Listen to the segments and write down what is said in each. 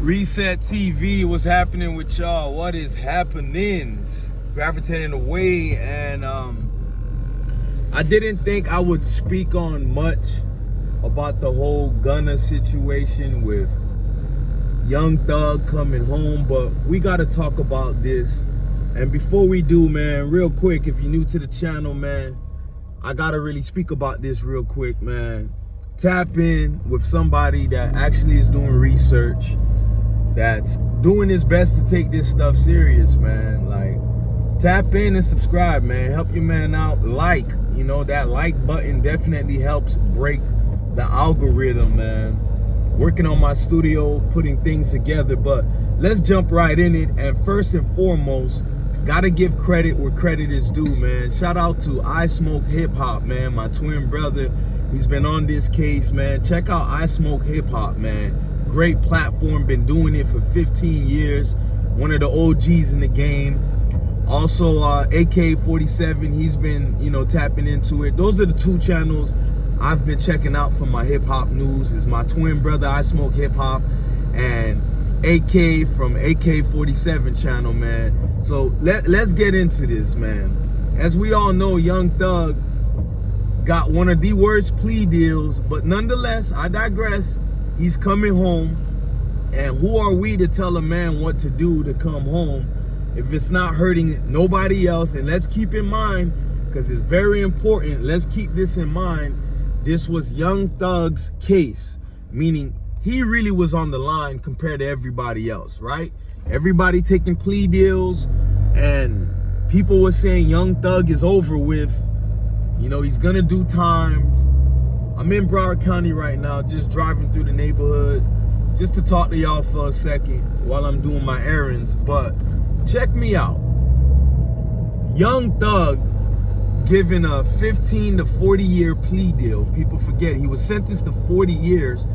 Reset TV, what's happening with y'all? What is happening? Gravitating away, and I didn't think I would speak on much about the whole Gunna situation with Young Thug coming home, but we gotta talk about this. And before we do, man, real quick, if you're new to the channel, man, I gotta really speak about this real quick, man. Tap in with somebody that actually is doing research, that's doing his best to take this stuff serious, man. Like, tap in and subscribe, man. Help your man out. Like, that like button definitely helps break the algorithm, man. Working on my studio, putting things together, but let's jump right in it. And first and foremost, gotta give credit where credit is due, man. Shout out to I Smoke Hip Hop, man, my twin brother. He's been on this case, man. Check out I Smoke Hip Hop, man. Great platform, been doing it for 15 years. One of the OGs in the game. Also, AK-47, he's been, tapping into it. Those are the two channels I've been checking out for my hip hop news. Is my twin brother, I Smoke Hip Hop, and AK from AK-47 channel, man. So let's get into this, man. As we all know, Young Thug got one of the worst plea deals, but nonetheless, I digress. He's coming home, and who are we to tell a man what to do to come home if it's not hurting nobody else? And let's keep in mind, because it's very important, let's keep this in mind, this was Young Thug's case, meaning he really was on the line compared to everybody else, right? Everybody taking plea deals, and people were saying Young Thug is over with, he's gonna do time. I'm in Broward County right now, just driving through the neighborhood, just to talk to y'all for a second while I'm doing my errands. But check me out. Young Thug given a 15 to 40 year plea deal. People forget he was sentenced to 40 years,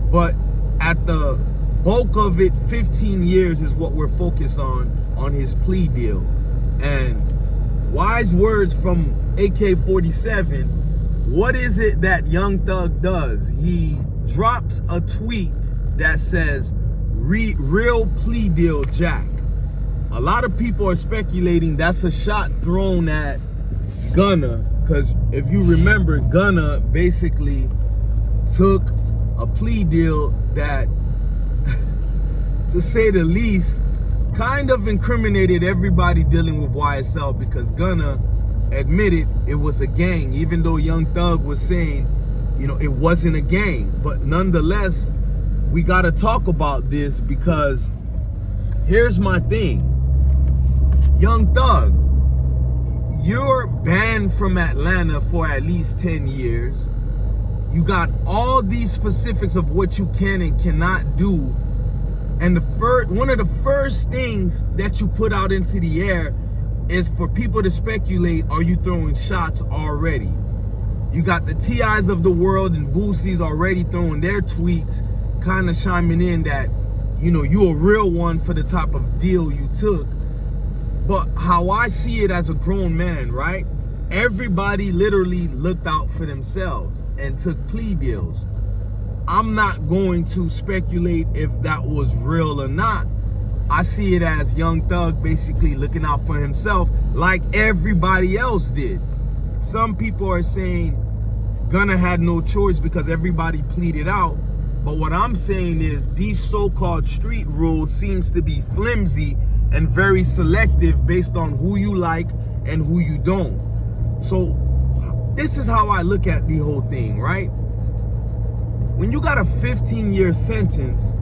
but at the bulk of it, 15 years is what we're focused on his plea deal. And wise words from AK-47. What is it that Young Thug does? He drops a tweet that says, real plea deal, Jack. A lot of people are speculating that's a shot thrown at Gunna, because if you remember, Gunna basically took a plea deal that, to say the least, kind of incriminated everybody dealing with YSL, because Gunna admitted it was a gang, even though Young Thug was saying, it wasn't a gang. But nonetheless, we got to talk about this, because here's my thing. Young Thug, you're banned from Atlanta for at least 10 years. You got all these specifics of what you can and cannot do. And one of the first things that you put out into the air is for people to speculate, are you throwing shots already? You got the TIs of the world and Boosie's already throwing their tweets, kind of chiming in that, you a real one for the type of deal you took. But how I see it as a grown man, right? Everybody literally looked out for themselves and took plea deals. I'm not going to speculate if that was real or not. I see it as Young Thug basically looking out for himself like everybody else did. Some people are saying Gunna had no choice because everybody pleaded out. But what I'm saying is these so-called street rules seems to be flimsy and very selective based on who you like and who you don't. So this is how I look at the whole thing, right? When you got a 15-year sentence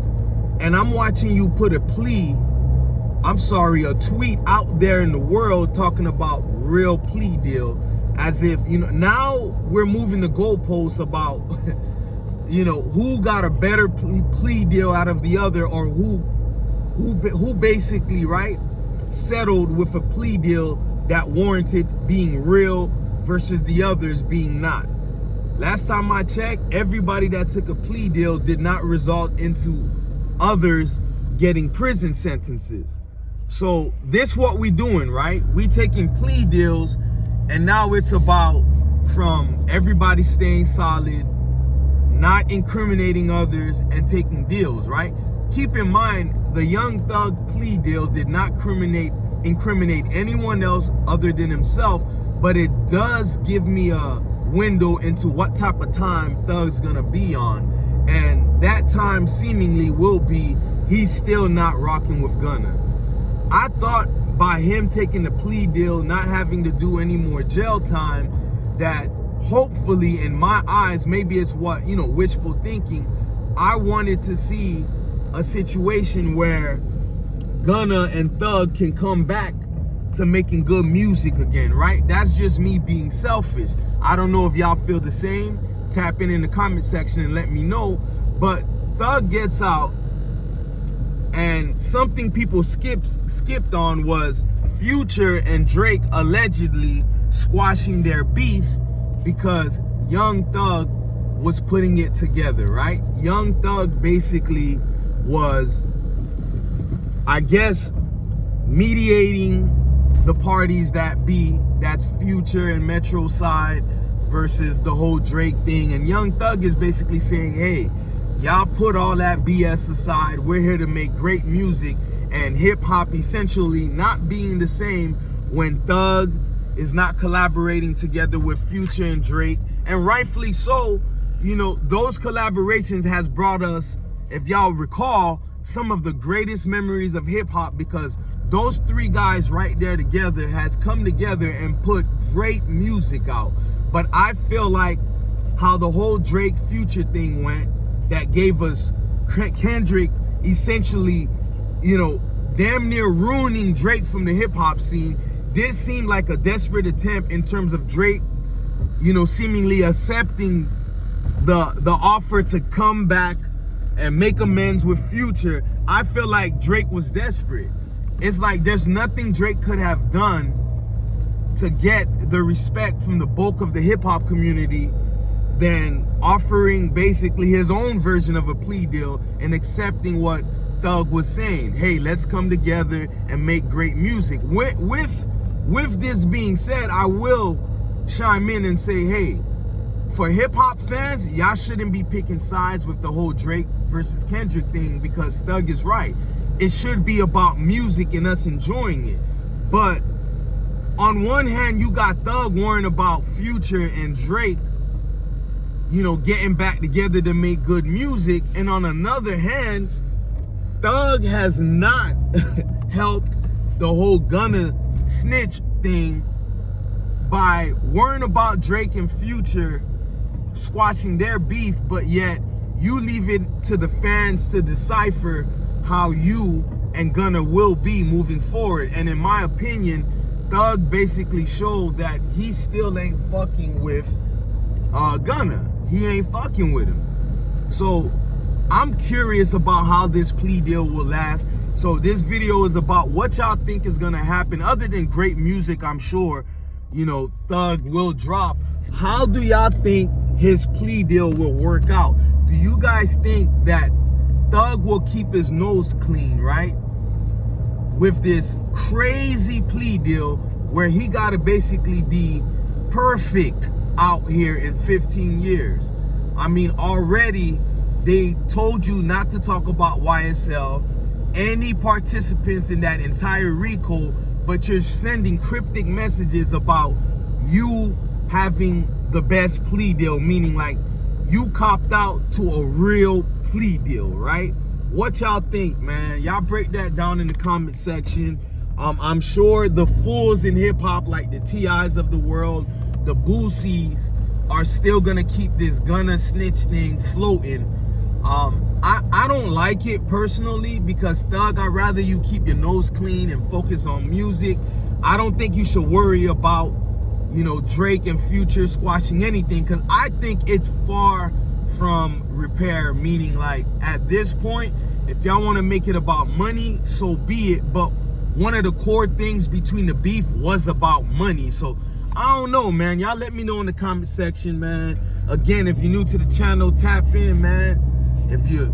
and I'm watching you put a tweet out there in the world talking about real plea deal, as if, now we're moving the goalposts about, who got a better plea deal out of the other, or who basically, right, settled with a plea deal that warranted being real versus the others being not. Last time I checked, everybody that took a plea deal did not result into others getting prison sentences. So this what we doing, right? We taking plea deals, and now it's about from everybody staying solid, not incriminating others, and taking deals, right? keep in mind, the Young Thug plea deal did not incriminate anyone else other than himself, but it does give me a window into what type of time Thug's gonna be on. And that time seemingly will be he's still not rocking with Gunna. I thought by him taking the plea deal, not having to do any more jail time, that hopefully, in my eyes, maybe it's what, wishful thinking, I wanted to see a situation where Gunna and Thug can come back to making good music again, right? That's just me being selfish. I don't know if y'all feel the same. Tap in the comment section and let me know. But Thug gets out, and something people skipped on was Future and Drake allegedly squashing their beef because Young Thug was putting it together, right? Young Thug basically was, I guess, mediating the parties that's Future and Metro side versus the whole Drake thing. And Young Thug is basically saying, hey, y'all put all that BS aside. We're here to make great music, and hip hop essentially not being the same when Thug is not collaborating together with Future and Drake. And rightfully so, those collaborations has brought us, if y'all recall, some of the greatest memories of hip hop, because those three guys right there together has come together and put great music out. But I feel like how the whole Drake Future thing went, that gave us Kendrick essentially, damn near ruining Drake from the hip hop scene. This seemed like a desperate attempt in terms of Drake, seemingly accepting the offer to come back and make amends with Future. I feel like Drake was desperate. It's like there's nothing Drake could have done to get the respect from the bulk of the hip hop community than offering basically his own version of a plea deal and accepting what Thug was saying. Hey, let's come together and make great music. With this being said, I will chime in and say, hey, for hip hop fans, y'all shouldn't be picking sides with the whole Drake versus Kendrick thing, because Thug is right. It should be about music and us enjoying it. But on one hand, you got Thug worrying about Future and Drake, getting back together to make good music. And on another hand, Thug has not helped the whole Gunna snitch thing by worrying about Drake and Future squashing their beef, but yet you leave it to the fans to decipher how you and Gunna will be moving forward. And in my opinion, Thug basically showed that he still ain't fucking with Gunna. He ain't fucking with him. So I'm curious about how this plea deal will last. So this video is about what y'all think is gonna happen. Other than great music, I'm sure, Thug will drop. How do y'all think his plea deal will work out? Do you guys think that Thug will keep his nose clean, right? With this crazy plea deal where he gotta basically be perfect out here in 15 years. I mean, already they told you not to talk about YSL, any participants in that entire RICO, but you're sending cryptic messages about you having the best plea deal, meaning like you copped out to a real plea deal, right? What y'all think, man? Y'all break that down in the comment section. I'm sure the fools in hip hop, like the TIs of the world, the Boosies, are still gonna keep this Gunna snitch thing floating. I don't like it personally, because Thug, I'd rather you keep your nose clean and focus on music. I don't think you should worry about, Drake and Future squashing anything, because I think it's far from repair, meaning like at this point, if y'all want to make it about money, so be it. But one of the core things between the beef was about money. So I don't know, man. Y'all let me know in the comment section, man. Again, if you're new to the channel, tap in, man. If you're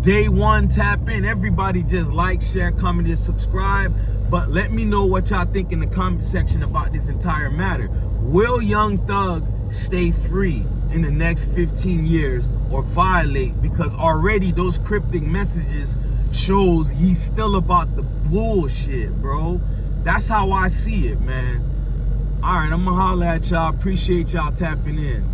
day one, tap in. Everybody just like, share, comment, and subscribe. But let me know what y'all think in the comment section about this entire matter. Will Young Thug stay free? in the next 15 years or violate, because already those cryptic messages shows he's still about the bullshit, bro. That's how I see it, man. All right, I'm gonna holler at y'all. Appreciate y'all tapping in.